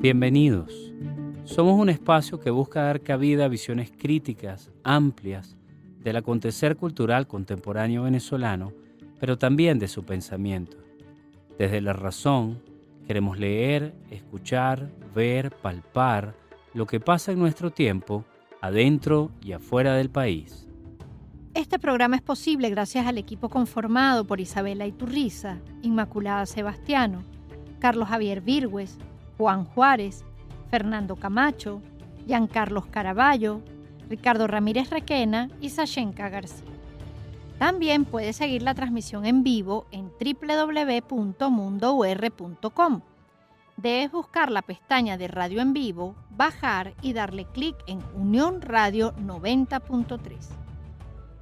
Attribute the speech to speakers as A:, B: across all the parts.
A: Bienvenidos. Somos un espacio que busca dar cabida a visiones críticas, amplias, del acontecer cultural contemporáneo venezolano, pero también de su pensamiento. Desde la razón, queremos leer, escuchar, ver, palpar lo que pasa en nuestro tiempo, adentro y afuera del país.
B: Este programa es posible gracias al equipo conformado por Isabela Iturriza, Inmaculada Sebastiano, Carlos Javier Virgües, Juan Juárez, Fernando Camacho, Giancarlos Caraballo, Ricardo Ramírez Requena y Sashenka García. También puedes seguir la transmisión en vivo en www.mundour.com. Debes buscar la pestaña de Radio en Vivo, bajar y darle clic en Unión Radio 90.3.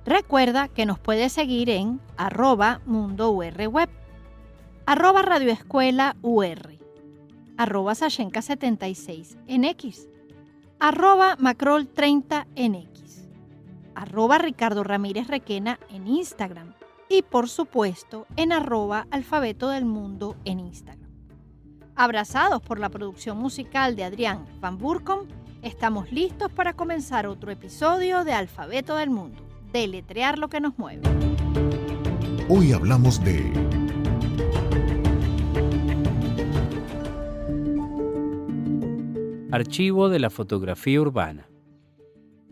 B: Recuerda que nos puedes seguir en @mundourweb, @radioescuelaur, @Sashenka76 en X, @Macrol30 en X, @Ricardo Ramírez Requena en Instagram y por supuesto en @Alfabeto del Mundo en Instagram. Abrazados por la producción musical de Adrián Van Burkom, estamos listos para comenzar otro episodio de Alfabeto del Mundo, deletrear lo que nos mueve.
C: Hoy hablamos de
A: Archivo de la Fotografía Urbana.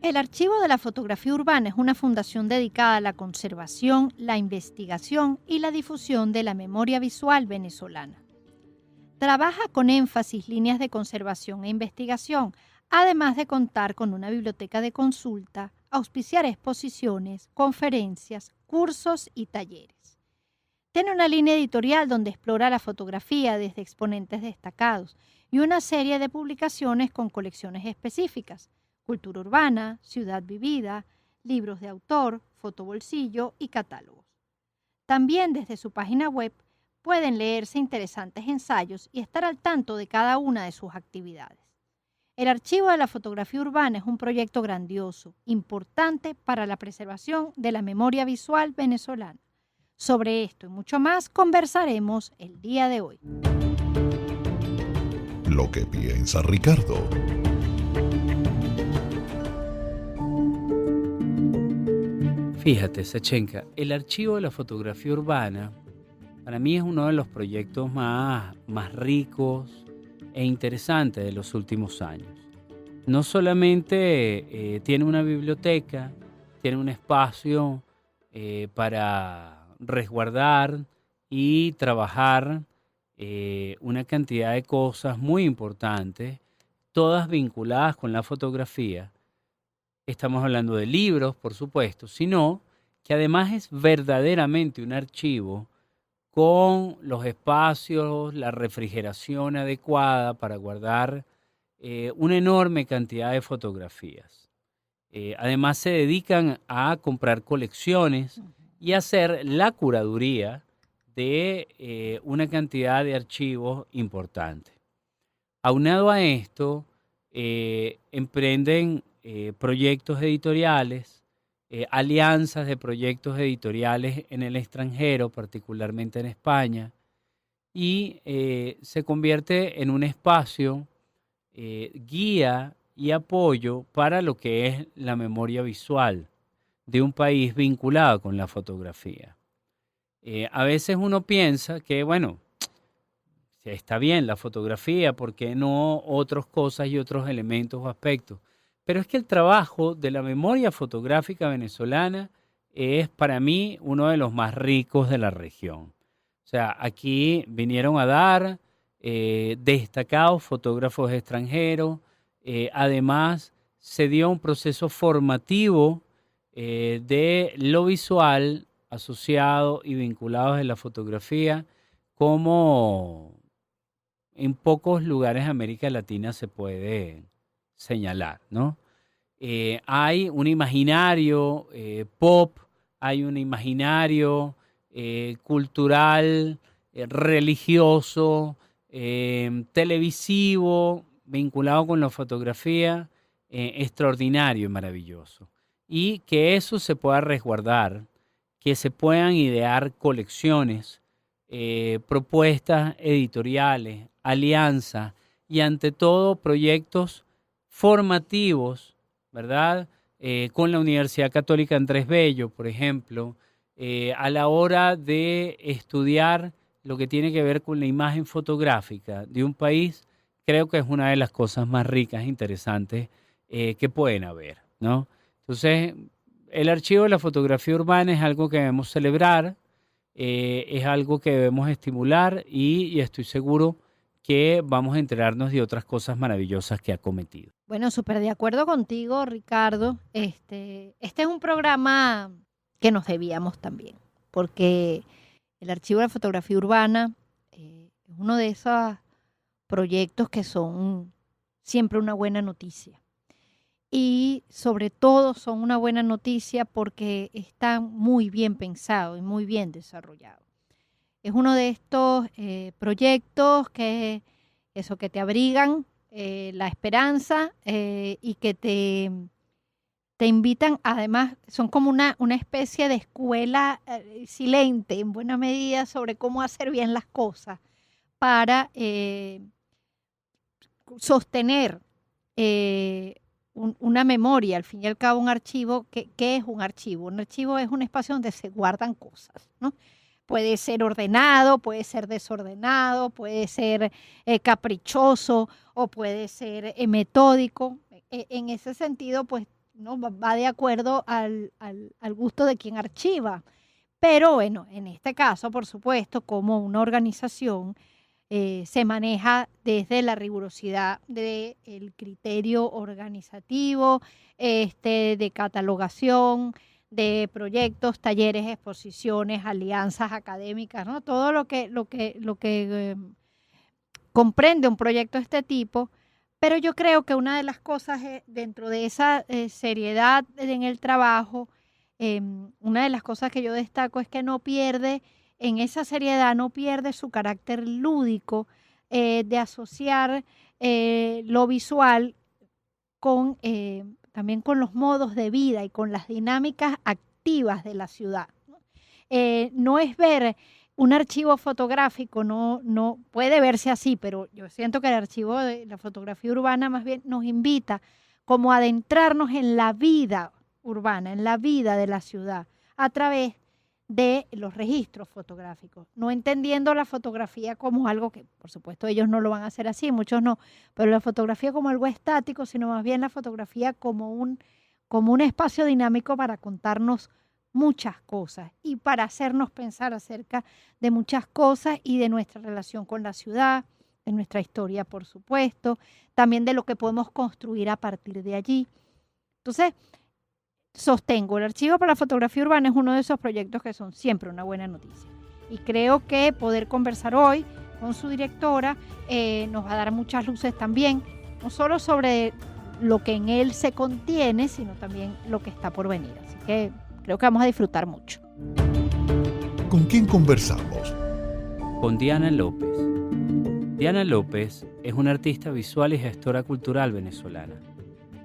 B: El Archivo de la Fotografía Urbana es una fundación dedicada a la conservación, la investigación y la difusión de la memoria visual venezolana. Trabaja con énfasis líneas de conservación e investigación, además de contar con una biblioteca de consulta, auspiciar exposiciones, conferencias, cursos y talleres. Tiene una línea editorial donde explora la fotografía desde exponentes destacados y una serie de publicaciones con colecciones específicas: cultura urbana, ciudad vivida, libros de autor, fotobolsillo y catálogos. También desde su página web pueden leerse interesantes ensayos y estar al tanto de cada una de sus actividades. El Archivo de la Fotografía Urbana es un proyecto grandioso, importante para la preservación de la memoria visual venezolana. Sobre esto y mucho más conversaremos el día de hoy.
C: lo que piensa Ricardo.
A: Fíjate, Sachenka, el Archivo de la Fotografía Urbana para mí es uno de los proyectos más ricos e interesantes de los últimos años. No solamente tiene una biblioteca, tiene un espacio para resguardar y trabajar una cantidad de cosas muy importantes, todas vinculadas con la fotografía. Estamos hablando de libros, por supuesto, sino que además es verdaderamente un archivo con los espacios, la refrigeración adecuada para guardar una enorme cantidad de fotografías. Además se dedican a comprar colecciones y hacer la curaduría de una cantidad de archivos importantes. Aunado a esto, emprenden proyectos editoriales, alianzas de proyectos editoriales en el extranjero, particularmente en España, y se convierte en un espacio guía y apoyo para lo que es la memoria visual de un país vinculado con la fotografía. A veces uno piensa que, bueno, está bien la fotografía, ¿por qué no otras cosas y otros elementos o aspectos? Pero es que el trabajo de la memoria fotográfica venezolana es para mí uno de los más ricos de la región. O sea, aquí vinieron a dar destacados fotógrafos extranjeros. Además, se dio un proceso formativo de lo visual asociado y vinculado a la fotografía, como en pocos lugares de América Latina se puede señalar, ¿no? Hay un imaginario pop, hay un imaginario cultural, religioso, televisivo, vinculado con la fotografía, extraordinario y maravilloso. Y que eso se pueda resguardar, que se puedan idear colecciones, propuestas editoriales, alianzas y ante todo proyectos formativos, ¿verdad? Con la Universidad Católica Andrés Bello, por ejemplo, a la hora de estudiar lo que tiene que ver con la imagen fotográfica de un país, creo que es una de las cosas más ricas e interesantes que pueden haber, ¿no? Entonces, el archivo de la fotografía urbana es algo que debemos celebrar, es algo que debemos estimular y estoy seguro que vamos a enterarnos de otras cosas maravillosas que ha cometido.
B: Bueno, súper de acuerdo contigo, Ricardo. Este es un programa que nos debíamos también, porque el Archivo de la Fotografía Urbana es uno de esos proyectos que son siempre una buena noticia. Y sobre todo son una buena noticia porque están muy bien pensados y muy bien desarrollados. Es uno de estos proyectos que te abrigan la esperanza y que te invitan, además, son como una especie de escuela silente, en buena medida, sobre cómo hacer bien las cosas para sostener una memoria, al fin y al cabo un archivo. ¿Qué es un archivo? Un archivo es un espacio donde se guardan cosas, ¿no? Puede ser ordenado, puede ser desordenado, puede ser caprichoso o puede ser metódico. En ese sentido, pues, ¿no? Va de acuerdo al gusto de quien archiva. Pero bueno, en este caso, por supuesto, como una organización se maneja desde la rigurosidad del criterio organizativo, de catalogación, de proyectos, talleres, exposiciones, alianzas académicas, ¿no? Todo lo que comprende un proyecto de este tipo. Pero yo creo que una de las cosas dentro de esa seriedad en el trabajo, una de las cosas que yo destaco es que en esa seriedad no pierde su carácter lúdico de asociar lo visual con también con los modos de vida y con las dinámicas activas de la ciudad, ¿no? No es ver un archivo fotográfico, no puede verse así, pero yo siento que el archivo de la fotografía urbana más bien nos invita como a adentrarnos en la vida urbana, en la vida de la ciudad, a través de los registros fotográficos, no entendiendo la fotografía como algo que, por supuesto, ellos no lo van a hacer así, muchos no, pero la fotografía como algo estático, sino más bien la fotografía como un espacio dinámico para contarnos muchas cosas y para hacernos pensar acerca de muchas cosas y de nuestra relación con la ciudad, de nuestra historia, por supuesto, también de lo que podemos construir a partir de allí. Entonces, sostengo, el Archivo para la Fotografía Urbana es uno de esos proyectos que son siempre una buena noticia. Y creo que poder conversar hoy con su directora nos va a dar muchas luces también, no solo sobre lo que en él se contiene, sino también lo que está por venir. Así que creo que vamos a disfrutar mucho.
C: ¿Con quién conversamos?
A: Con Diana López. Diana López es una artista visual y gestora cultural venezolana.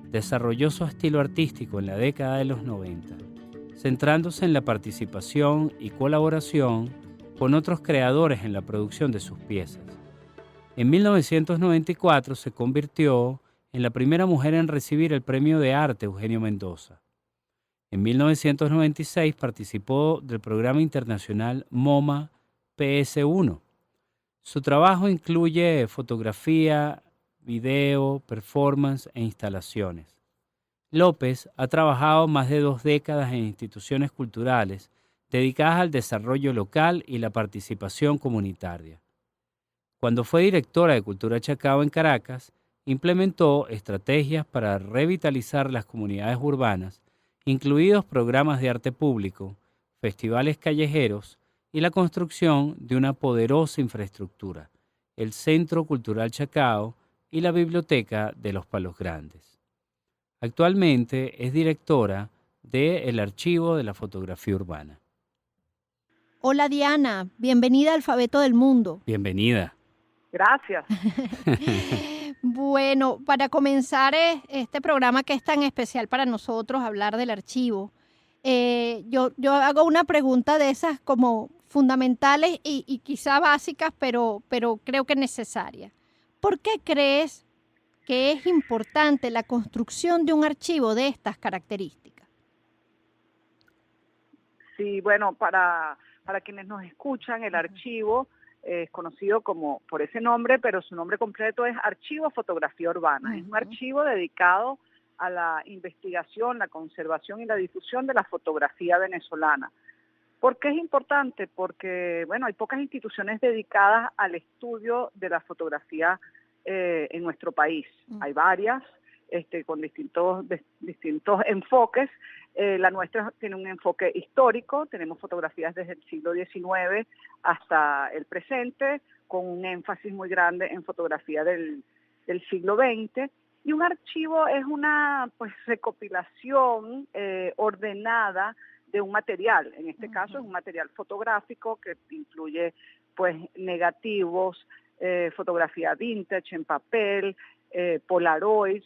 A: Desarrolló su estilo artístico en la década de los 90, centrándose en la participación y colaboración con otros creadores en la producción de sus piezas. En 1994 se convirtió en la primera mujer en recibir el Premio de Arte Eugenio Mendoza. En 1996 participó del programa internacional MoMA PS1. Su trabajo incluye fotografía, video, performance e instalaciones. López ha trabajado más de 2 décadas en instituciones culturales dedicadas al desarrollo local y la participación comunitaria. Cuando fue directora de Cultura Chacao en Caracas, implementó estrategias para revitalizar las comunidades urbanas, incluidos programas de arte público, festivales callejeros y la construcción de una poderosa infraestructura, el Centro Cultural Chacao y la Biblioteca de los Palos Grandes. Actualmente es directora del Archivo de la Fotografía Urbana.
B: Hola Diana, bienvenida a Alfabeto del Mundo.
A: Bienvenida.
D: Gracias.
B: Bueno, para comenzar este programa que es tan especial para nosotros, hablar del archivo, yo hago una pregunta de esas como fundamentales y quizá básicas, pero creo que necesarias. ¿Por qué crees que es importante la construcción de un archivo de estas características?
D: Sí, bueno, para quienes nos escuchan, el archivo es conocido como por ese nombre, pero su nombre completo es Archivo Fotografía Urbana. Es un archivo dedicado a la investigación, la conservación y la difusión de la fotografía venezolana. ¿Por qué es importante? Porque, bueno, hay pocas instituciones dedicadas al estudio de la fotografía en nuestro país. Hay varias, con distintos enfoques. La nuestra tiene un enfoque histórico, tenemos fotografías desde el siglo XIX hasta el presente, con un énfasis muy grande en fotografía del siglo XX. Y un archivo es una recopilación ordenada de un material. En este caso es un material fotográfico que incluye negativos, fotografía vintage en papel, polaroids,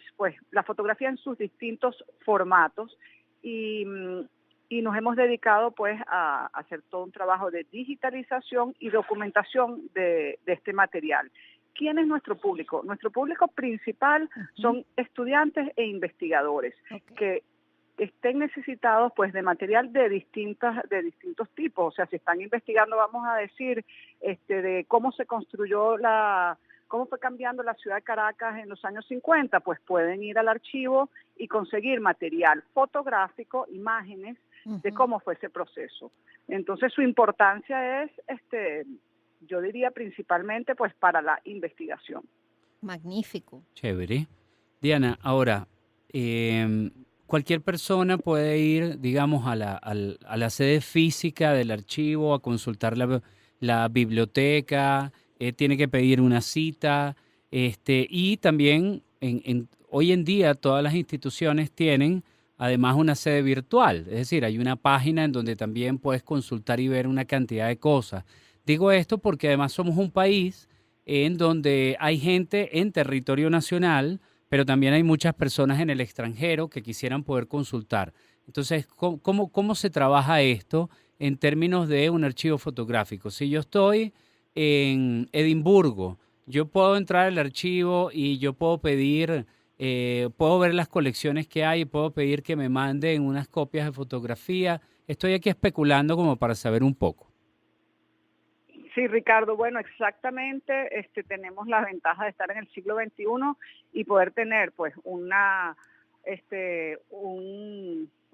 D: la fotografía en sus distintos formatos, y nos hemos dedicado a hacer todo un trabajo de digitalización y documentación de este material. ¿Quién es nuestro público? Nuestro público principal son estudiantes e investigadores que estén necesitados de material de distintos tipos. O sea, si están investigando, vamos a decir, de cómo se construyó cómo fue cambiando la ciudad de Caracas en los años 50, pues pueden ir al archivo y conseguir material fotográfico, imágenes de cómo fue ese proceso. Entonces su importancia es, yo diría principalmente para la investigación.
B: Magnífico.
A: Chévere. Diana, ahora, cualquier persona puede ir, digamos, a la sede física del archivo, a consultar la biblioteca, tiene que pedir una cita, y también hoy en día todas las instituciones tienen además una sede virtual, es decir, hay una página en donde también puedes consultar y ver una cantidad de cosas. Digo esto porque además somos un país en donde hay gente en territorio nacional, pero también hay muchas personas en el extranjero que quisieran poder consultar. Entonces, ¿cómo se trabaja esto en términos de un archivo fotográfico? Si yo estoy en Edimburgo, yo puedo entrar al archivo y yo puedo pedir, puedo ver las colecciones que hay y puedo pedir que me manden unas copias de fotografía. Estoy aquí especulando como para saber un poco.
D: Sí, Ricardo, bueno, exactamente, tenemos la ventaja de estar en el siglo XXI y poder tener una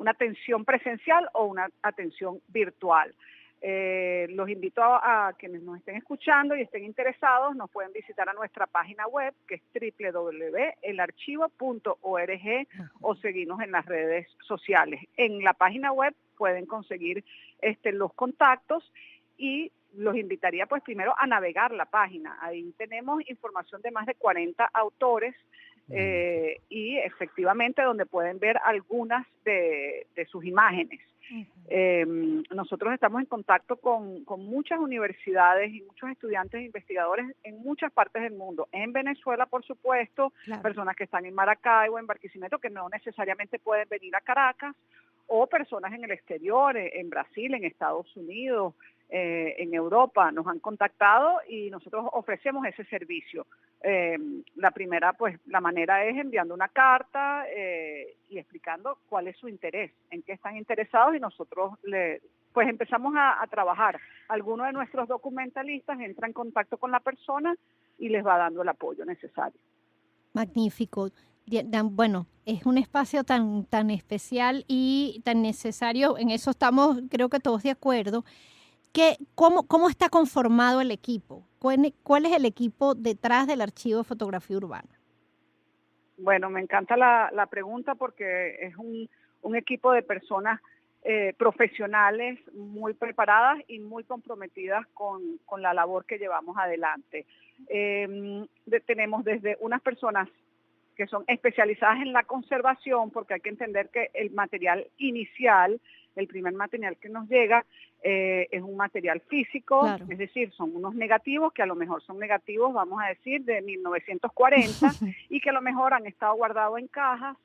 D: atención presencial o una atención virtual. Los invito a quienes nos estén escuchando y estén interesados, nos pueden visitar a nuestra página web, que es www.elarchivo.org, o seguirnos en las redes sociales. En la página web pueden conseguir los contactos, y los invitaría primero a navegar la página. Ahí tenemos información de más de 40 autores y efectivamente donde pueden ver algunas de sus imágenes. Nosotros estamos en contacto con muchas universidades y muchos estudiantes e investigadores en muchas partes del mundo. En Venezuela, por supuesto, personas que están en Maracaibo, en Barquisimeto, que no necesariamente pueden venir a Caracas, o personas en el exterior, en Brasil, en Estados Unidos, en Europa, nos han contactado y nosotros ofrecemos ese servicio. La primera, la manera es enviando una carta y explicando cuál es su interés, en qué están interesados, y nosotros empezamos a trabajar. Algunos de nuestros documentalistas entran en contacto con la persona y les va dando el apoyo necesario.
B: Magnífico. Bueno, es un espacio tan especial y tan necesario, en eso estamos creo que todos de acuerdo. ¿Cómo está conformado el equipo? ¿Cuál es el equipo detrás del Archivo de Fotografía Urbana?
D: Bueno, me encanta la pregunta porque es un equipo de personas profesionales muy preparadas y muy comprometidas con la labor que llevamos adelante. Tenemos desde unas personas que son especializadas en la conservación, porque hay que entender que el material inicial, el primer material que nos llega, es un material físico, claro. Es decir, son unos negativos que a lo mejor son negativos, vamos a decir, de 1940 y que a lo mejor han estado guardados en cajas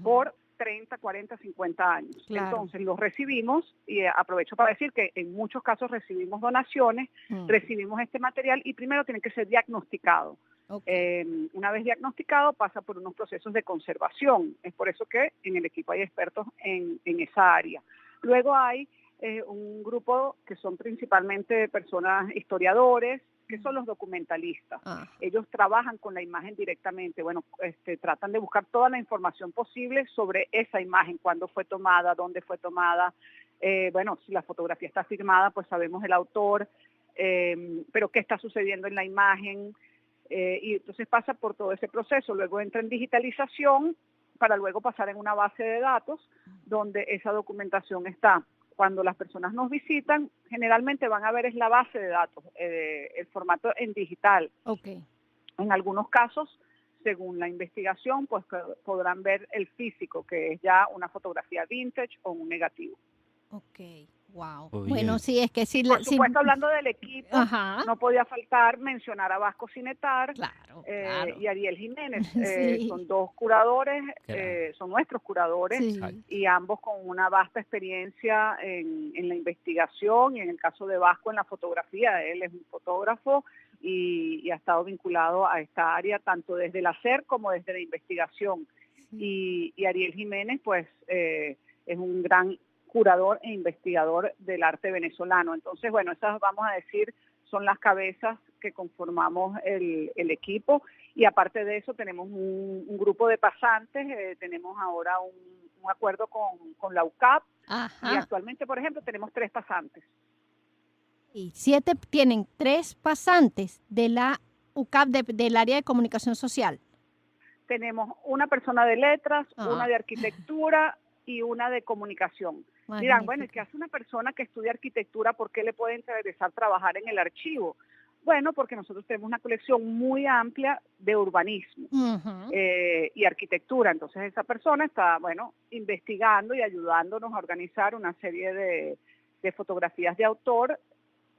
D: por 30, 40, 50 años. Claro. Entonces los recibimos, y aprovecho para decir que en muchos casos recibimos donaciones, recibimos este material y primero tiene que ser diagnosticado.
B: Okay.
D: Una vez diagnosticado pasa por unos procesos de conservación. Es por eso que en el equipo hay expertos en esa área. Luego hay un grupo que son principalmente personas historiadores, que son los documentalistas. Ellos trabajan con la imagen directamente, bueno, tratan de buscar toda la información posible sobre esa imagen, cuándo fue tomada, dónde fue tomada, bueno, si la fotografía está firmada, pues sabemos el autor, pero qué está sucediendo en la imagen, y entonces pasa por todo ese proceso, luego entra en digitalización para luego pasar en una base de datos donde esa documentación está. Cuando las personas nos visitan, generalmente van a ver es la base de datos, el formato en digital.
B: Okay.
D: En algunos casos, según la investigación, pues podrán ver el físico, que es ya una fotografía vintage o un negativo.
B: Okay. Wow.
A: Oh,
B: Bueno,
A: bien.
B: sí, es que sí.
D: Por supuesto, hablando del equipo,
B: Ajá.
D: no podía faltar mencionar a Vasco Cinetar,
B: Claro.
D: y Ariel Jiménez.
B: Sí.
D: Son dos curadores,
A: Claro.
D: son nuestros curadores,
B: Sí.
D: y ambos con una vasta experiencia en la investigación, y en el caso de Vasco en la fotografía. Él es un fotógrafo y ha estado vinculado a esta área tanto desde el hacer como desde la investigación.
B: Sí.
D: Y Ariel Jiménez, pues, es un gran curador e investigador del arte venezolano. Entonces, bueno, esas, vamos a decir, son las cabezas que conformamos el equipo, y aparte de eso tenemos un grupo de pasantes. Tenemos ahora un acuerdo con la UCAP.
B: Ajá.
D: Y actualmente, por ejemplo, tenemos 3 pasantes.
B: Y 7 tienen 3 pasantes de la UCAP, del área de comunicación social.
D: Tenemos una persona de letras,
B: Ah.
D: una de arquitectura y una de comunicación.
B: Magnífico.
D: Dirán, bueno, ¿y qué hace una persona que estudia arquitectura? ¿Por qué le puede interesar trabajar en el archivo? Bueno, porque nosotros tenemos una colección muy amplia de urbanismo y arquitectura. Entonces esa persona está, bueno, investigando y ayudándonos a organizar una serie de fotografías de autor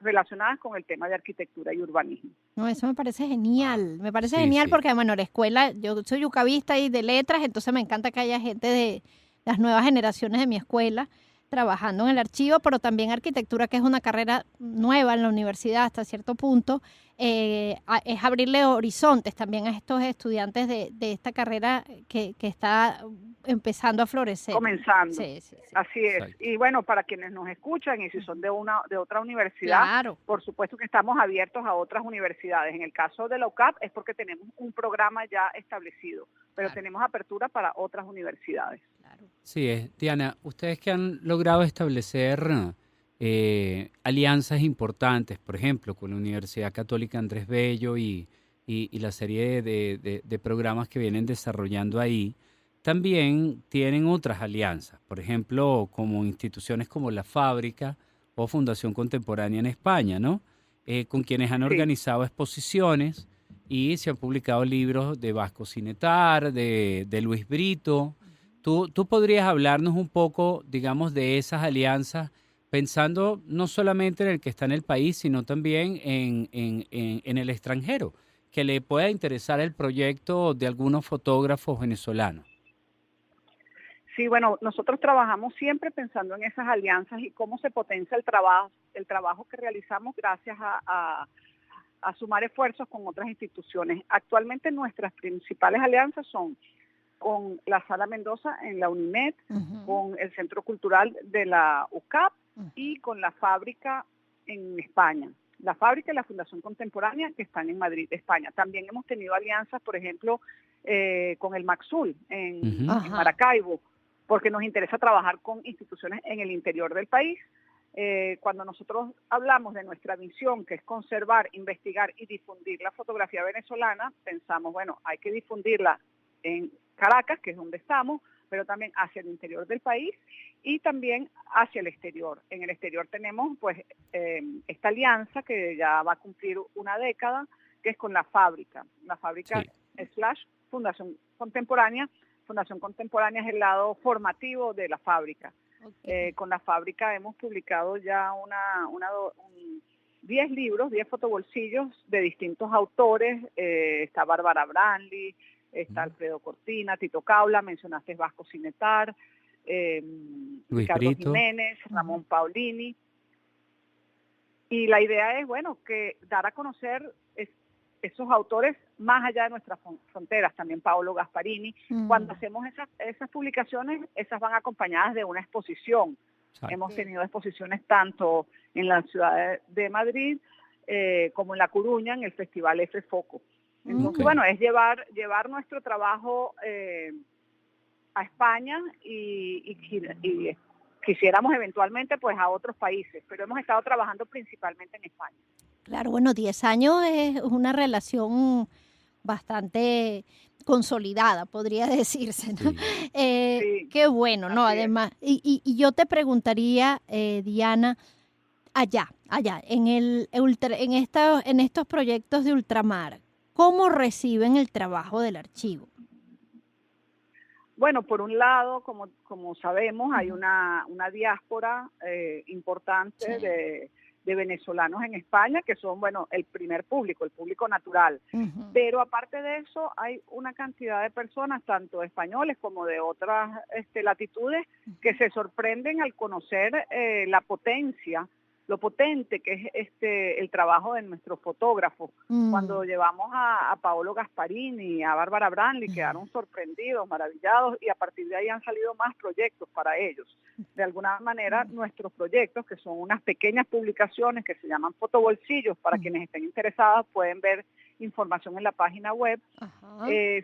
D: relacionadas con el tema de arquitectura y urbanismo.
B: No, eso me parece genial. Me parece
A: Sí,
B: genial
A: sí.
B: porque, bueno, la escuela, yo soy yucavista y de letras, entonces me encanta que haya gente de las nuevas generaciones de mi escuela trabajando en el archivo, pero también arquitectura, que es una carrera nueva en la universidad hasta cierto punto. Es abrirle horizontes también a estos estudiantes de esta carrera que está empezando a florecer.
D: Comenzando.
B: Sí, sí, sí.
D: Así es.
A: Exacto.
D: Y bueno, para quienes nos escuchan y si son de otra universidad,
B: Claro.
D: por supuesto que estamos abiertos a otras universidades. En el caso de la UCAP es porque tenemos un programa ya establecido, pero
B: Claro.
D: tenemos apertura para otras universidades.
B: Claro.
A: Sí, Diana, ustedes que han logrado establecer alianzas importantes, por ejemplo, con la Universidad Católica Andrés Bello y la serie de programas que vienen desarrollando ahí, también tienen otras alianzas, por ejemplo, como instituciones como La Fábrica o Fundación Contemporánea en España, ¿no? Con quienes han
D: Sí.
A: organizado exposiciones y se han publicado libros de Vasco Cinetar, de Luis Brito. ¿Tú podrías hablarnos un poco, digamos, de esas alianzas, pensando no solamente en el que está en el país, sino también en el extranjero, que le pueda interesar el proyecto de algunos fotógrafos venezolanos?
D: Sí, bueno, nosotros trabajamos siempre pensando en esas alianzas y cómo se potencia el trabajo que realizamos gracias a sumar esfuerzos con otras instituciones. Actualmente nuestras principales alianzas son con la Sala Mendoza en la UNIMED, con el Centro Cultural de la UCAP y con la Fábrica en España. La Fábrica y la Fundación Contemporánea, que están en Madrid, España. También hemos tenido alianzas, por ejemplo, con el MACSUL en Maracaibo, porque nos interesa trabajar con instituciones en el interior del país. Cuando nosotros hablamos de nuestra visión, que es conservar, investigar y difundir la fotografía venezolana, pensamos, bueno, hay que difundirla en Caracas, que es donde estamos, pero también hacia el interior del país y también hacia el exterior. En el exterior tenemos pues esta alianza que ya va a cumplir una década, que es con la Fábrica / Fundación Contemporánea. Fundación Contemporánea es el lado formativo de la Fábrica. Okay. Con la Fábrica hemos publicado ya 10 libros, 10 fotobolsillos de distintos autores. Está Bárbara Branly, está Alfredo Cortina, Tito Caula, mencionaste Vasco Cinetar, Ricardo Jiménez, Ramón Paulini. Y la idea es, bueno, que dar a conocer esos autores más allá de nuestras fronteras, también Paolo Gasparini. Cuando hacemos esas publicaciones, esas van acompañadas de una exposición.
A: Exacto.
D: Hemos tenido exposiciones tanto en la ciudad de Madrid como en La Coruña, en el Festival F Foco. Entonces, bueno, es llevar nuestro trabajo a España y quisiéramos eventualmente pues a otros países, pero hemos estado trabajando principalmente en España.
B: Claro, bueno, 10 años es una relación bastante consolidada, podría decirse, ¿no?
A: Sí.
D: Sí,
B: Qué bueno, ¿no?
D: así es.
B: Además, y yo te preguntaría, Diana, allá, en estos proyectos de ultramar, ¿cómo reciben el trabajo del archivo?
D: Bueno, por un lado, como sabemos, hay una diáspora importante
B: Sí.
D: de venezolanos en España, que son, bueno, el primer público, el público natural. Pero aparte de eso, hay una cantidad de personas, tanto españoles como de otras latitudes, que se sorprenden al conocer la potencia, lo potente que es el trabajo de nuestros fotógrafos. Cuando llevamos a Paolo Gasparini y a Bárbara Branly, quedaron sorprendidos, maravillados, y a partir de ahí han salido más proyectos para ellos. De alguna manera, nuestros proyectos, que son unas pequeñas publicaciones que se llaman fotobolsillos, para quienes estén interesados pueden ver información en la página web,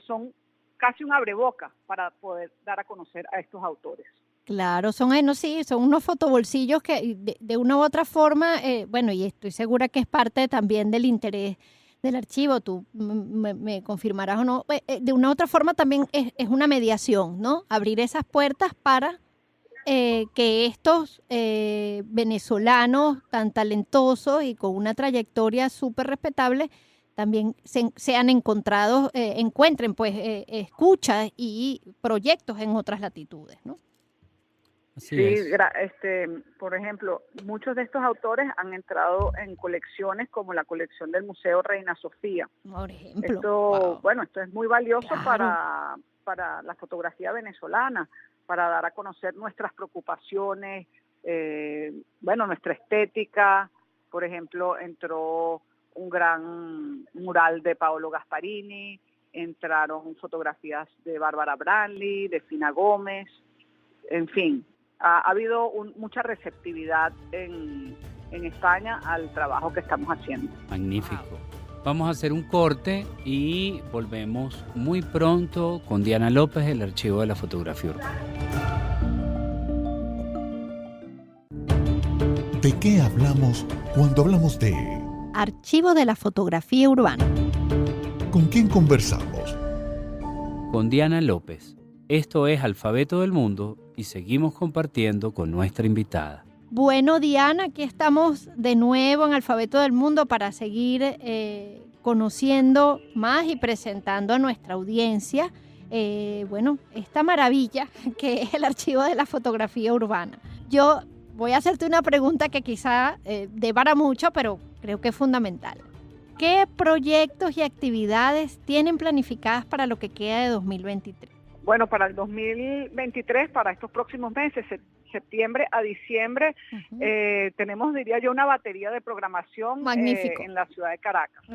D: son casi un abreboca para poder dar a conocer a estos autores.
B: Claro, son unos fotobolsillos que de una u otra forma, bueno, y estoy segura que es parte también del interés del archivo, tú me confirmarás o no, de una u otra forma también es una mediación, ¿no? Abrir esas puertas para que estos venezolanos tan talentosos y con una trayectoria súper respetable también sean encontrados, encuentren pues escuchas y proyectos en otras latitudes, ¿no?
A: Así
D: Sí,
A: es.
D: por ejemplo, muchos de estos autores han entrado en colecciones como la colección del Museo Reina Sofía.
B: Por ejemplo.
D: Esto, bueno, esto es muy valioso
B: Claro.
D: para la fotografía venezolana, para dar a conocer nuestras preocupaciones, bueno, nuestra estética. Por ejemplo, entró un gran mural de Paolo Gasparini, entraron fotografías de Bárbara Branly, de Fina Gómez, en fin. Ha habido mucha receptividad en España al trabajo que estamos haciendo.
A: Magnífico. Vamos a hacer un corte y volvemos muy pronto con Diana López, el Archivo de la Fotografía Urbana.
C: ¿De qué hablamos cuando hablamos de
B: Archivo de la Fotografía Urbana?
C: con quién conversamos?
A: Con Diana López. Esto es Alfabeto del Mundo y seguimos compartiendo con nuestra invitada.
B: Bueno, Diana, aquí estamos de nuevo en Alfabeto del Mundo para seguir conociendo más y presentando a nuestra audiencia, bueno, esta maravilla que es el Archivo de la Fotografía Urbana. Yo voy a hacerte una pregunta que quizá dé para mucho, pero creo que es fundamental. ¿Qué proyectos y actividades tienen planificadas para lo que queda de 2023?
D: Bueno, para el 2023, para estos próximos meses, septiembre a diciembre, tenemos, diría yo, una batería de programación en la ciudad de Caracas.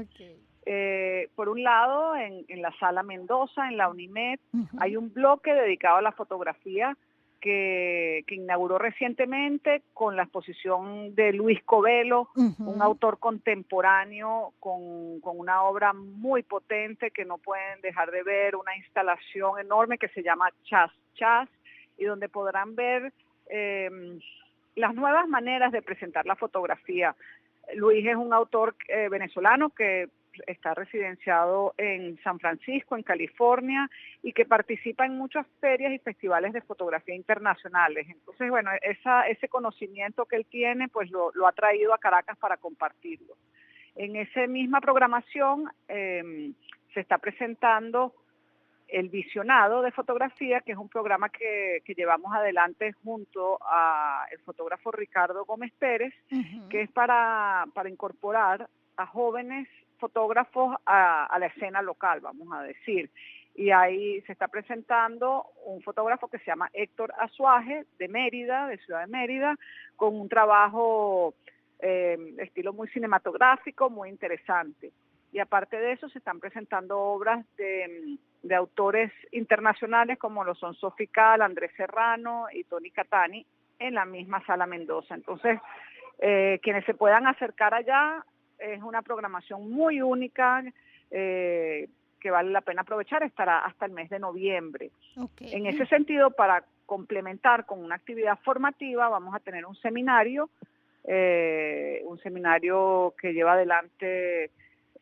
D: Por un lado, en la Sala Mendoza, en la UNIMED, hay un bloque dedicado a la fotografía que inauguró recientemente con la exposición de Luis Covelo, un autor contemporáneo con una obra muy potente que no pueden dejar de ver, una instalación enorme que se llama Chas Chas, y donde podrán ver las nuevas maneras de presentar la fotografía. Luis es un autor venezolano que está residenciado en San Francisco, en California, y que participa en muchas ferias y festivales de fotografía internacionales. Entonces, bueno, ese conocimiento que él tiene, pues lo ha traído a Caracas para compartirlo. En esa misma programación se está presentando el Visionado de Fotografía, que es un programa que llevamos adelante junto al fotógrafo Ricardo Gómez Pérez, que es para incorporar a jóvenes fotógrafos a la escena local, vamos a decir. Y ahí se está presentando un fotógrafo que se llama Héctor Azuaje, de Mérida, de Ciudad de Mérida, con un trabajo estilo muy cinematográfico, muy interesante. y aparte de eso se están presentando obras de autores internacionales como lo son Sophie Calle, Andrés Serrano y Tony Catani en la misma Sala Mendoza. Entonces, quienes se puedan acercar allá, es una programación muy única que vale la pena aprovechar, estará hasta el mes de noviembre.
B: Okay.
D: En ese sentido, para complementar con una actividad formativa, vamos a tener un seminario que lleva adelante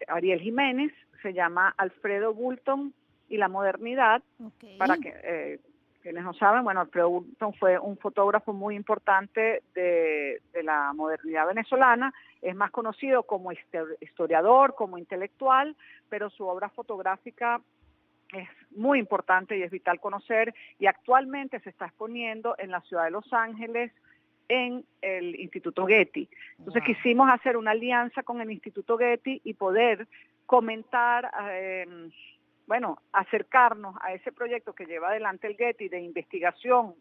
D: Ariel Jiménez, se llama Alfredo Bulton y la modernidad.
B: Okay.
D: Para que quienes no saben, bueno, Alfredo Bulton fue un fotógrafo muy importante de la modernidad venezolana, es más conocido como historiador, como intelectual, pero su obra fotográfica es muy importante y es vital conocer, y actualmente se está exponiendo en la ciudad de Los Ángeles en el Instituto Getty. Entonces quisimos hacer una alianza con el Instituto Getty y poder comentar, acercarnos a ese proyecto que lleva adelante el Getty de investigación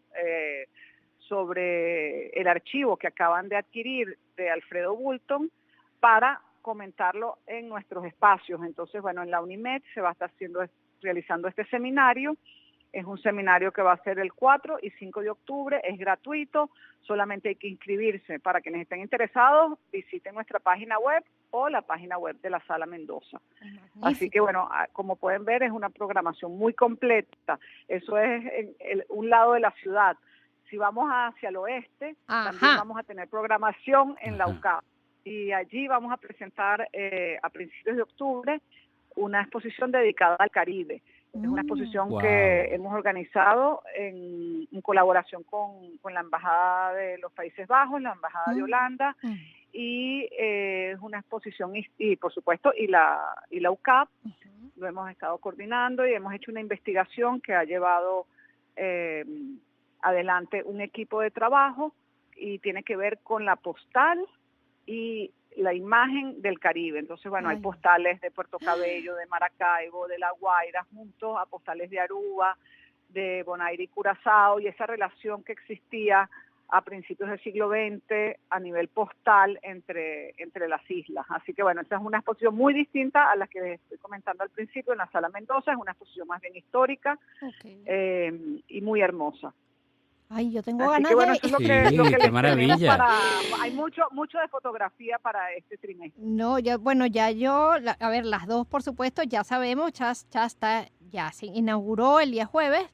D: sobre el archivo que acaban de adquirir de Alfredo Bulton, para comentarlo en nuestros espacios. Entonces, bueno, en la UNIMED se va a estar realizando este seminario. Es un seminario que va a ser el 4 y 5 de octubre, es gratuito, solamente hay que inscribirse. Para quienes estén interesados, visiten nuestra página web o la página web de la Sala Mendoza. Magnífico. Así que bueno, como pueden ver, es una programación muy completa. Eso es en un lado de la ciudad. Si vamos hacia el oeste, también vamos a tener programación en la UCAP. Y allí vamos a presentar a principios de octubre una exposición dedicada al Caribe. Es una exposición que hemos organizado en colaboración con la Embajada de los Países Bajos, la Embajada de Holanda, y es una exposición, y por supuesto, y la UCAP, lo hemos estado coordinando y hemos hecho una investigación que ha llevado adelante un equipo de trabajo y tiene que ver con la postal y la imagen del Caribe. Entonces, bueno, hay postales de Puerto Cabello, de Maracaibo, de La Guaira, juntos a postales de Aruba, de Bonaire y Curazao, y esa relación que existía a principios del siglo XX a nivel postal entre las islas. Así que bueno, esta es una exposición muy distinta a la que estoy comentando al principio en la Sala Mendoza, es una exposición más bien histórica y muy hermosa.
B: Ay, yo tengo
D: Así
B: ganas
D: que, bueno,
B: de...
D: eso es lo que
A: qué
D: les
A: maravilla.
D: hay mucho de fotografía para este trimestre.
B: No, ya yo, a ver, las dos, por supuesto, ya sabemos, ya se inauguró el día jueves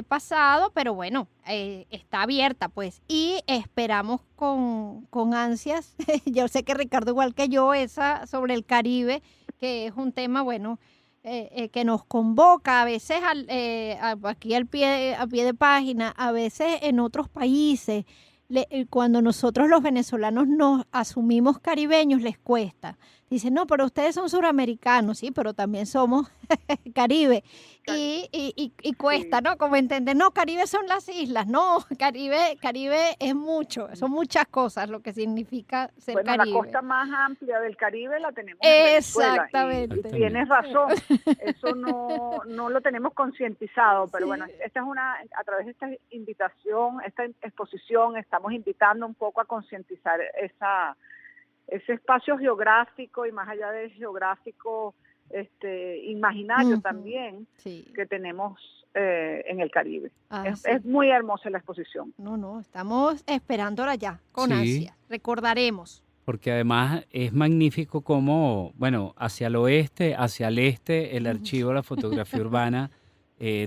B: pasado, pero bueno, está abierta, pues, y esperamos con ansias, yo sé que Ricardo, igual que yo, esa sobre el Caribe, que es un tema, bueno, que nos convoca a veces aquí a pie de página, a veces en otros países, cuando nosotros los venezolanos nos asumimos caribeños, les cuesta. Dicen, no, pero ustedes son suramericanos, sí, pero también somos Caribe. Y cuesta, ¿no? Como entender, no, Caribe son las islas, no, Caribe es mucho, son muchas cosas lo que significa ser Caribe.
D: La costa más amplia del Caribe la tenemos en Venezuela.
B: Exactamente.
D: Y tienes razón, eso no lo tenemos concientizado, pero bueno, esta es a través de esta invitación, esta exposición, estamos invitando un poco a concientizar ese espacio geográfico y más allá del geográfico, imaginario también que tenemos en el Caribe. Es muy hermosa la exposición.
B: No, estamos esperándola ya con ansia. Recordaremos.
A: Porque además es magnífico como, bueno, hacia el oeste, hacia el este, el archivo de la fotografía urbana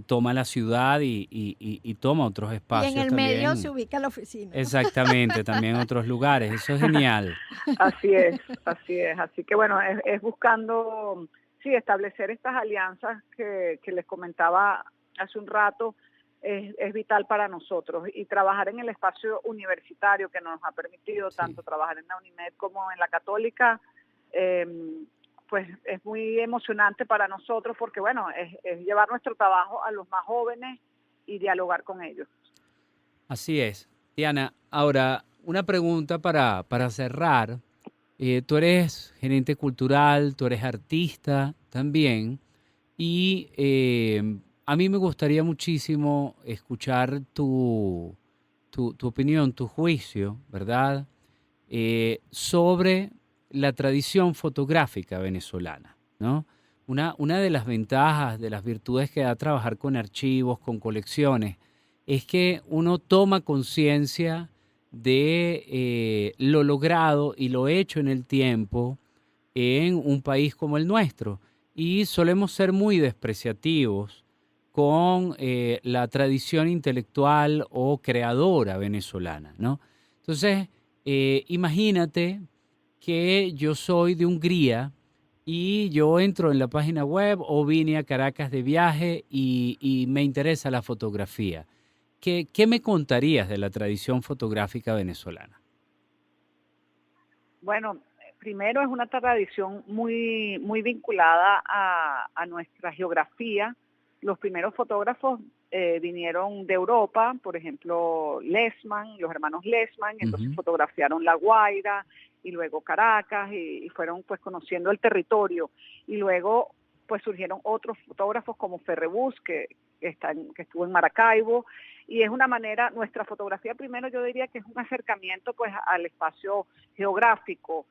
A: toma la ciudad y toma otros espacios.
B: Y en el
A: también.
B: medio se ubica la oficina, ¿no?
A: Exactamente, también en otros lugares. Eso es genial.
D: Así es. Así que bueno, es buscando, establecer estas alianzas que les comentaba hace un rato, es vital para nosotros. Y trabajar en el espacio universitario que nos ha permitido tanto trabajar en la UNIMED como en la Católica, pues es muy emocionante para nosotros porque, bueno, es llevar nuestro trabajo a los más jóvenes y dialogar con ellos.
A: Así es. Diana, ahora, una pregunta para cerrar. Tú eres gerente cultural, tú eres artista también, y a mí me gustaría muchísimo escuchar tu opinión, tu juicio, ¿verdad? Sobre la tradición fotográfica venezolana, ¿no? Una de las ventajas, de las virtudes que da trabajar con archivos, con colecciones, es que uno toma conciencia de lo logrado y lo hecho en el tiempo en un país como el nuestro. Y solemos ser muy despreciativos con la tradición intelectual o creadora venezolana, ¿no? Entonces, imagínate que yo soy de Hungría y yo entro en la página web o vine a Caracas de viaje y me interesa la fotografía. ¿Qué me contarías de la tradición fotográfica venezolana?
D: Bueno, primero es una tradición muy vinculada a nuestra geografía. Los primeros fotógrafos vinieron de Europa, por ejemplo, los hermanos Lessman, entonces fotografiaron La Guaira y luego Caracas y fueron pues conociendo el territorio. Y luego pues surgieron otros fotógrafos como Ferrebus, que estuvo en Maracaibo, y es una manera, nuestra fotografía primero yo diría que es un acercamiento pues al espacio geográfico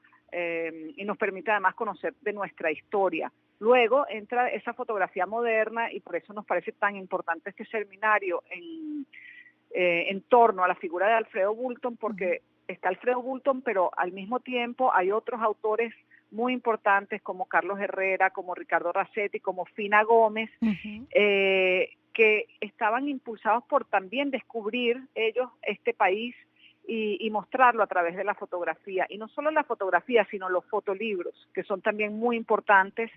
D: y nos permite además conocer de nuestra historia. Luego entra esa fotografía moderna y por eso nos parece tan importante este seminario en torno a la figura de Alfredo Bulton, porque está Alfredo Bulton, pero al mismo tiempo hay otros autores muy importantes como Carlos Herrera, como Ricardo Racetti, como Fina Gómez, que estaban impulsados por también descubrir ellos este país y mostrarlo a través de la fotografía. Y no solo la fotografía, sino los fotolibros, que son también muy importantes.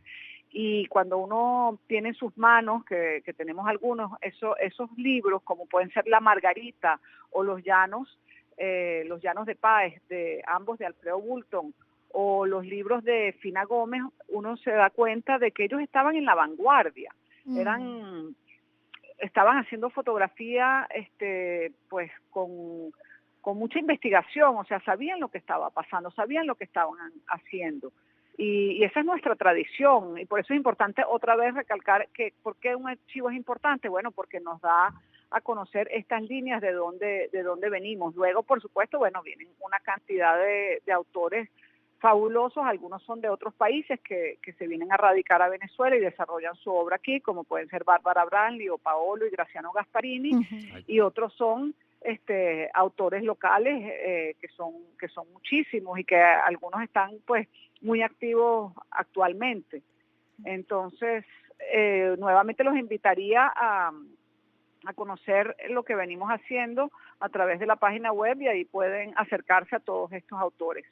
D: Y cuando uno tiene en sus manos, que tenemos algunos, esos libros, como pueden ser La Margarita o Los Llanos de Páez, ambos de Alfredo Bulton, o los libros de Fina Gómez, uno se da cuenta de que ellos estaban en la vanguardia. Estaban haciendo fotografía pues con mucha investigación, o sea, sabían lo que estaba pasando, sabían lo que estaban haciendo. Y esa es nuestra tradición, y por eso es importante otra vez recalcar que ¿por qué un archivo es importante? Bueno, porque nos da a conocer estas líneas de dónde venimos. Luego, por supuesto, bueno, vienen una cantidad de autores fabulosos, algunos son de otros países que se vienen a radicar a Venezuela y desarrollan su obra aquí, como pueden ser Bárbara Branly o Paolo y Graciano Gasparini, y otros son autores locales que son muchísimos y que algunos están pues muy activos actualmente. Entonces, nuevamente los invitaría a conocer lo que venimos haciendo a través de la página web y ahí pueden acercarse a todos estos autores.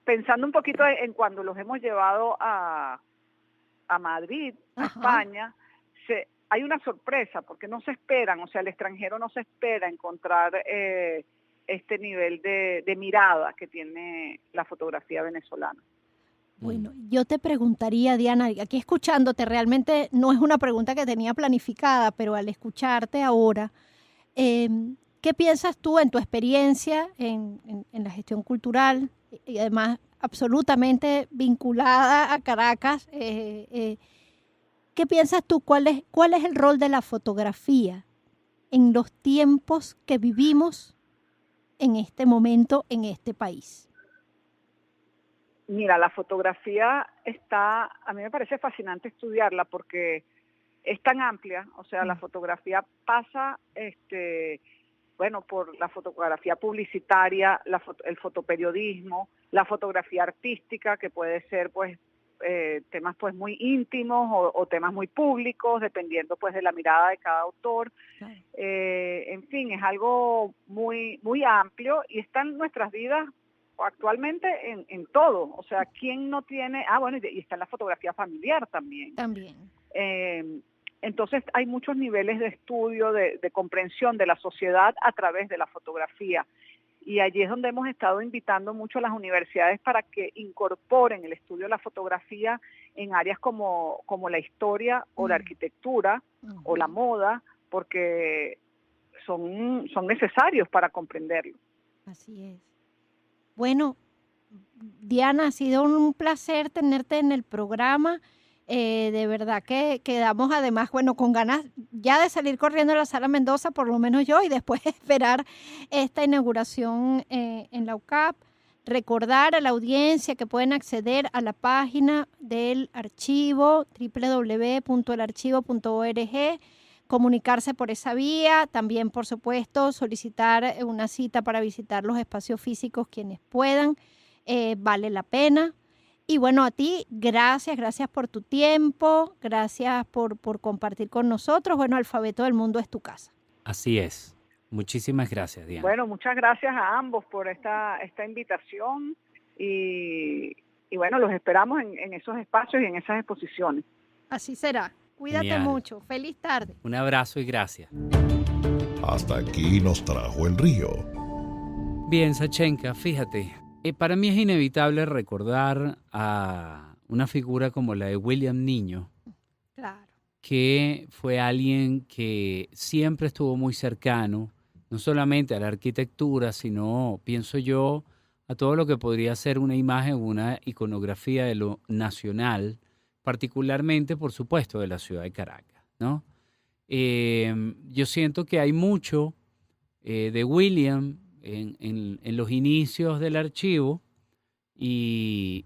D: Pensando un poquito en cuando los hemos llevado a Madrid, a España, hay una sorpresa porque no se esperan, o sea, el extranjero no se espera encontrar este nivel de mirada que tiene la fotografía venezolana.
B: Bueno, yo te preguntaría, Diana, aquí escuchándote, realmente no es una pregunta que tenía planificada, pero al escucharte ahora, ¿qué piensas tú en tu experiencia en la gestión cultural y además absolutamente vinculada a Caracas? ¿Qué piensas tú? ¿Cuál es el rol de la fotografía en los tiempos que vivimos en este momento en este país?
D: Mira, la fotografía a mí me parece fascinante estudiarla porque es tan amplia, o sea, la fotografía pasa, bueno, por la fotografía publicitaria, el fotoperiodismo, la fotografía artística, que puede ser, pues, temas pues muy íntimos o temas muy públicos, dependiendo pues de la mirada de cada autor. Claro. En fin, es algo muy amplio y está en nuestras vidas actualmente en todo. O sea, ¿quién no tiene? Bueno, y está en la fotografía familiar también. Entonces hay muchos niveles de estudio, de comprensión de la sociedad a través de la fotografía. Y allí es donde hemos estado invitando mucho a las universidades para que incorporen el estudio de la fotografía en áreas como la historia o la arquitectura o la moda, porque son necesarios para comprenderlo.
B: Así es. Bueno, Diana, ha sido un placer tenerte en el programa. De verdad que quedamos además, bueno, con ganas ya de salir corriendo a la Sala Mendoza, por lo menos yo, y después esperar esta inauguración en la UCAP. Recordar a la audiencia que pueden acceder a la página del archivo, www.elarchivo.org, comunicarse por esa vía, también por supuesto solicitar una cita para visitar los espacios físicos quienes puedan, vale la pena. Y bueno, a ti, gracias por tu tiempo, gracias por compartir con nosotros. Bueno, Alfabeto del Mundo es tu casa.
A: Así es. Muchísimas gracias, Diana.
D: Bueno, muchas gracias a ambos por esta invitación y bueno, los esperamos en esos espacios y en esas exposiciones.
B: Así será. Cuídate
A: Genial.
B: mucho. Feliz tarde.
A: Un abrazo y gracias.
C: Hasta aquí nos trajo el río.
A: Bien, Sachenka, fíjate, para mí es inevitable recordar a una figura como la de William Niño,
B: Claro.
A: que fue alguien que siempre estuvo muy cercano, no solamente a la arquitectura, sino, pienso yo, a todo lo que podría ser una imagen, una iconografía de lo nacional, particularmente, por supuesto, de la ciudad de Caracas, ¿no? Yo siento que hay mucho de William en los inicios del archivo y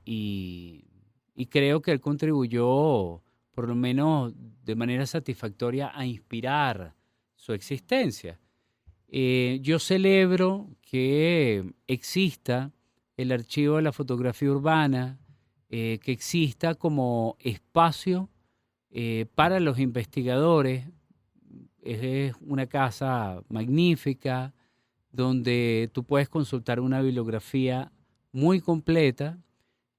A: creo que él contribuyó, por lo menos de manera satisfactoria, a inspirar su existencia. Yo celebro que exista el archivo de la fotografía urbana, que exista como espacio para los investigadores. Es una casa magnífica donde tú puedes consultar una bibliografía muy completa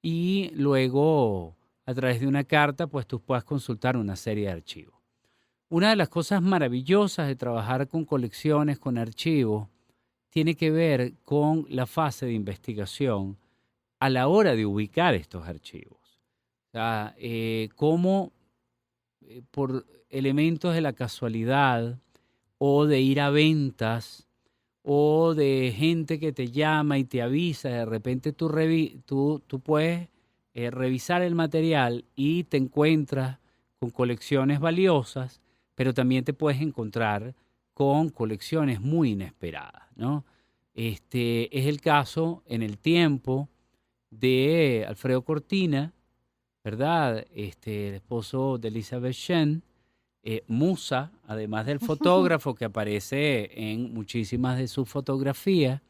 A: y luego a través de una carta pues tú puedes consultar una serie de archivos. Una de las cosas maravillosas de trabajar con colecciones, con archivos, tiene que ver con la fase de investigación a la hora de ubicar estos archivos. O sea, cómo por elementos de la casualidad o de ir a ventas o de gente que te llama y te avisa, de repente tú puedes revisar el material y te encuentras con colecciones valiosas, pero también te puedes encontrar con colecciones muy inesperadas, ¿no? Este es el caso en el tiempo de Alfredo Cortina, ¿verdad? El esposo de Elizabeth Shen, musa, además del fotógrafo que aparece en muchísimas de sus fotografías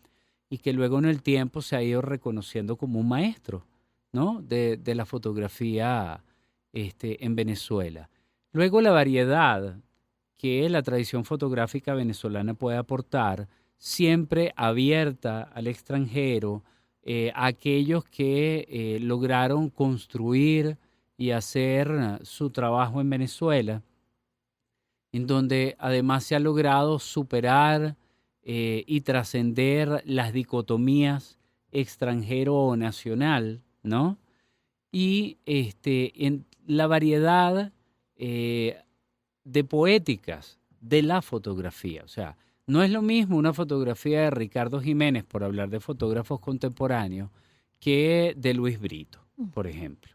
A: y que luego en el tiempo se ha ido reconociendo como un maestro, ¿no? de la fotografía en Venezuela. Luego la variedad que la tradición fotográfica venezolana puede aportar, siempre abierta al extranjero, a aquellos que lograron construir y hacer su trabajo en Venezuela, en donde además se ha logrado superar y trascender las dicotomías extranjero o nacional, ¿no? Y en la variedad de poéticas de la fotografía. O sea, no es lo mismo una fotografía de Ricardo Jiménez, por hablar de fotógrafos contemporáneos, que de Luis Brito, por ejemplo.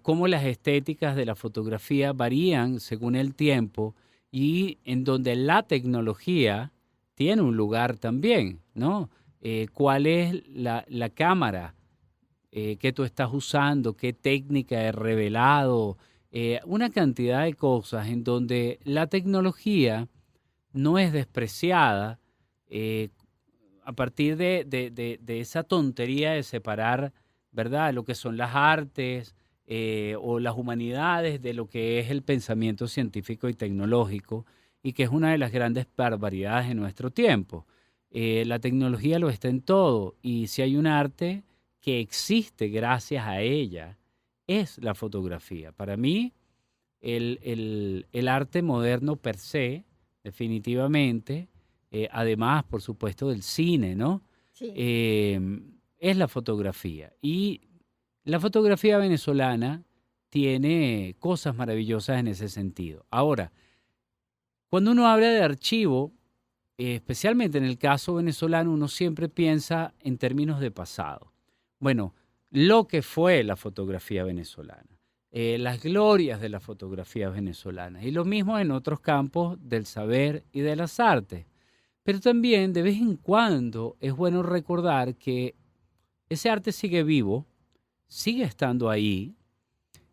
A: Cómo las estéticas de la fotografía varían según el tiempo y en donde la tecnología tiene un lugar también, ¿no? ¿Cuál es la cámara que tú estás usando? ¿Qué técnica de revelado? Una cantidad de cosas en donde la tecnología no es despreciada a partir de esa tontería de separar, ¿verdad?, lo que son las artes o las humanidades de lo que es el pensamiento científico y tecnológico, y que es una de las grandes barbaridades de nuestro tiempo. La tecnología lo está en todo, y si hay un arte que existe gracias a ella, es la fotografía. Para mí, el arte moderno per se, definitivamente, además, por supuesto, del cine, ¿no?
B: Sí.
A: Es la fotografía. Y la fotografía venezolana tiene cosas maravillosas en ese sentido. Ahora, cuando uno habla de archivo, especialmente en el caso venezolano, uno siempre piensa en términos de pasado. Bueno, lo que fue la fotografía venezolana, las glorias de la fotografía venezolana, y lo mismo en otros campos del saber y de las artes. Pero también de vez en cuando es bueno recordar que ese arte sigue vivo, sigue estando ahí,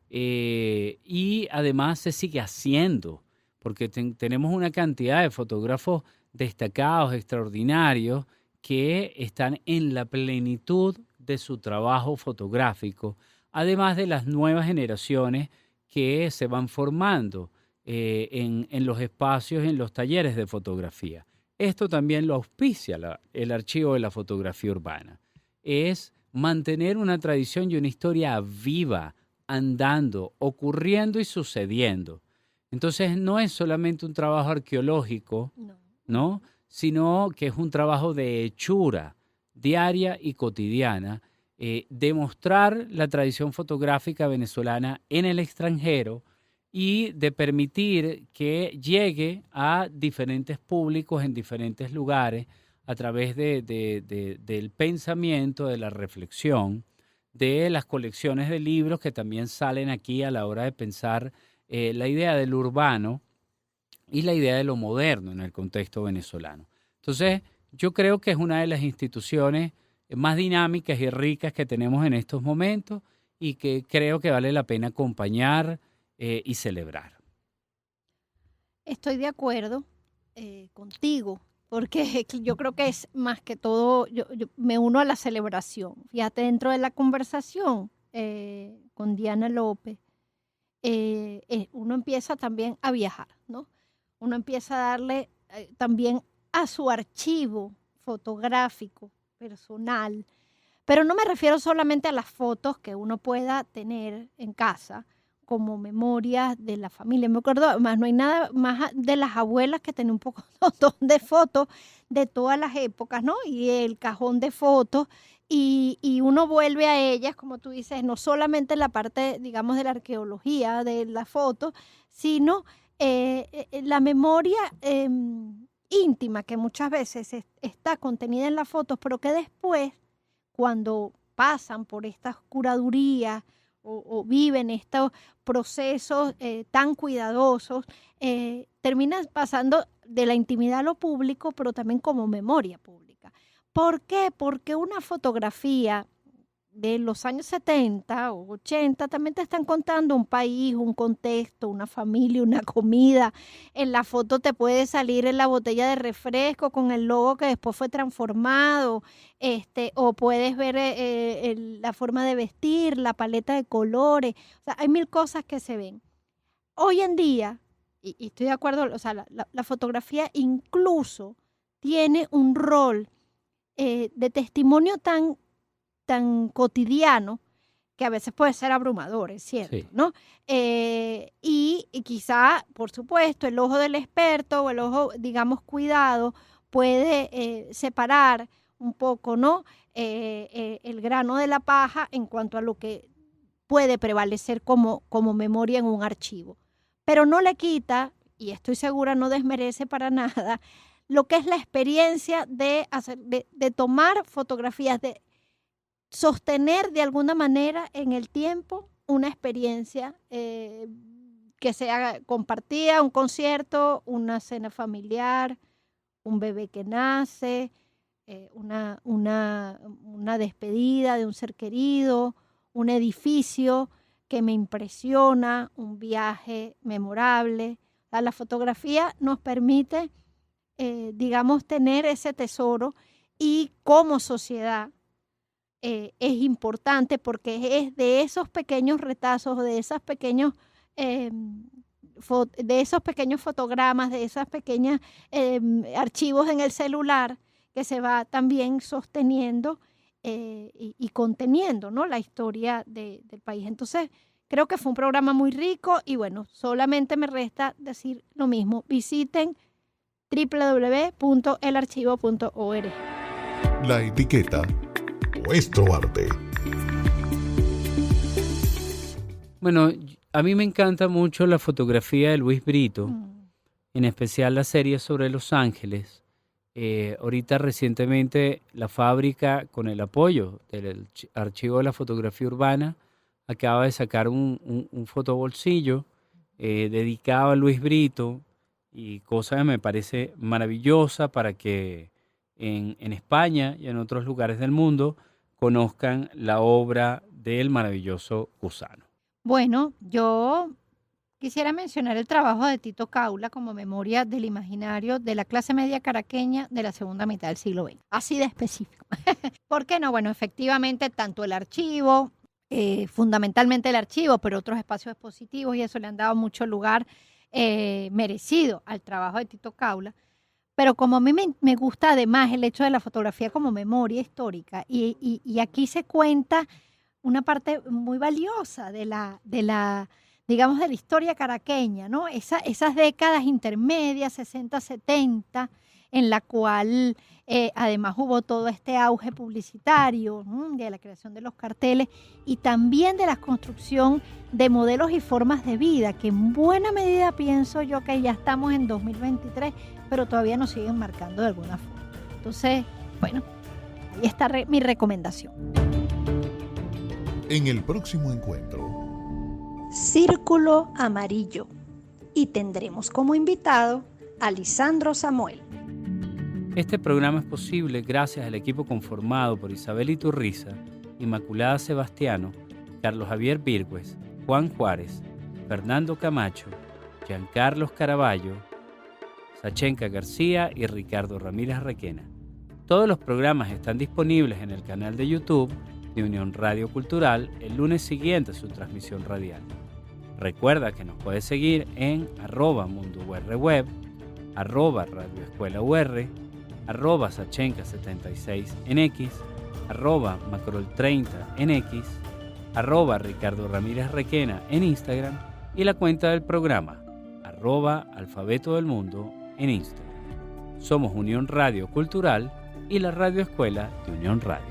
A: y además se sigue haciendo, porque tenemos una cantidad de fotógrafos destacados, extraordinarios, que están en la plenitud de su trabajo fotográfico, además de las nuevas generaciones que se van formando en los espacios, en los talleres de fotografía. Esto también lo auspicia el Archivo de la Fotografía Urbana. Es mantener una tradición y una historia viva, andando, ocurriendo y sucediendo. Entonces no es solamente un trabajo arqueológico, ¿no? Sino que es un trabajo de hechura diaria y cotidiana, demostrar la tradición fotográfica venezolana en el extranjero y de permitir que llegue a diferentes públicos en diferentes lugares a través del pensamiento, de la reflexión, de las colecciones de libros que también salen aquí a la hora de pensar la idea del urbano y la idea de lo moderno en el contexto venezolano. Entonces, yo creo que es una de las instituciones más dinámicas y ricas que tenemos en estos momentos y que creo que vale la pena acompañar y celebrar.
B: Estoy de acuerdo contigo, porque yo creo que es más que todo, yo me uno a la celebración. Fíjate, dentro de la conversación con Diana López, uno empieza también a viajar, ¿no? Uno empieza a darle también a su archivo fotográfico personal, pero no me refiero solamente a las fotos que uno pueda tener en casa como memoria de la familia. Me acuerdo, más no hay nada más de las abuelas que tener un poco de fotos de todas las épocas, ¿no? Y el cajón de fotos, y uno vuelve a ellas, como tú dices, no solamente la parte, digamos, de la arqueología de la foto, sino la memoria íntima que muchas veces está contenida en las fotos, pero que después, cuando pasan por estas curadurías o viven estos procesos tan cuidadosos, terminan pasando de la intimidad a lo público, pero también como memoria pública. ¿Por qué? Porque una fotografía de los años 70 o 80 también te están contando un país, un contexto, una familia, una comida. En la foto te puede salir en la botella de refresco con el logo que después fue transformado, o puedes ver la forma de vestir, la paleta de colores. O sea, hay mil cosas que se ven. Hoy en día, y estoy de acuerdo, o sea, la fotografía incluso tiene un rol de testimonio tan cotidiano que a veces puede ser abrumador, es cierto,
A: Sí.
B: ¿no? Y quizá, por supuesto, el ojo del experto o el ojo, digamos, cuidado puede separar un poco, ¿no? El grano de la paja en cuanto a lo que puede prevalecer como memoria en un archivo. Pero no le quita, y estoy segura no desmerece para nada, lo que es la experiencia de tomar fotografías, de sostener de alguna manera en el tiempo una experiencia que sea compartida, un concierto, una cena familiar, un bebé que nace, una despedida de un ser querido, un edificio que me impresiona, un viaje memorable. O sea, la fotografía nos permite, digamos, tener ese tesoro, y como sociedad es importante porque es de esos pequeños retazos, de esos pequeños fotogramas, de esas pequeñas archivos en el celular que se va también sosteniendo y conteniendo, ¿no?, la historia del país. Entonces, creo que fue un programa muy rico y bueno, solamente me resta decir lo mismo. Visiten www.elarchivo.org.
C: La etiqueta Nuestro Arte.
A: Bueno, a mí me encanta mucho la fotografía de Luis Brito, en especial la serie sobre Los Ángeles. Ahorita recientemente la fábrica, con el apoyo del Archivo de la Fotografía Urbana, acaba de sacar un fotobolsillo dedicado a Luis Brito, y cosa que me parece maravillosa para que en España y en otros lugares del mundo conozcan la obra del maravilloso Cusano.
B: Bueno, yo quisiera mencionar el trabajo de Tito Caula como memoria del imaginario de la clase media caraqueña de la segunda mitad del siglo XX. Así de específico. ¿Por qué no? Bueno, efectivamente, tanto el archivo, fundamentalmente el archivo, pero otros espacios expositivos y eso le han dado mucho lugar merecido al trabajo de Tito Caula. Pero como a mí me gusta además el hecho de la fotografía como memoria histórica y aquí se cuenta una parte muy valiosa de la digamos, de la historia caraqueña, ¿no? Esas décadas intermedias, 60, 70, en la cual además hubo todo este auge publicitario, de la creación de los carteles y también de la construcción de modelos y formas de vida, que en buena medida pienso yo que ya estamos en 2023, pero todavía nos siguen marcando de alguna forma. Entonces, bueno, ahí está mi recomendación.
C: En el próximo encuentro,
B: Círculo Amarillo, y tendremos como invitado a Lisandro Samuel.
A: Este programa es posible gracias al equipo conformado por Isabel Iturriza, Inmaculada Sebastiano, Carlos Javier Virgües, Juan Juárez, Fernando Camacho, Giancarlos Caraballo, Sachenka García y Ricardo Ramírez Requena. Todos los programas están disponibles en el canal de YouTube de Unión Radio Cultural el lunes siguiente a su transmisión radial. Recuerda que nos puedes seguir en @MundoURWeb, @RadioEscuelaUR, @Sachenka76NX, @Macrol30NX, @Ricardo Ramírez Requena en Instagram y la cuenta del programa, @Alfabeto del Mundo en Instagram. Somos Unión Radio Cultural y la Radio Escuela de Unión Radio.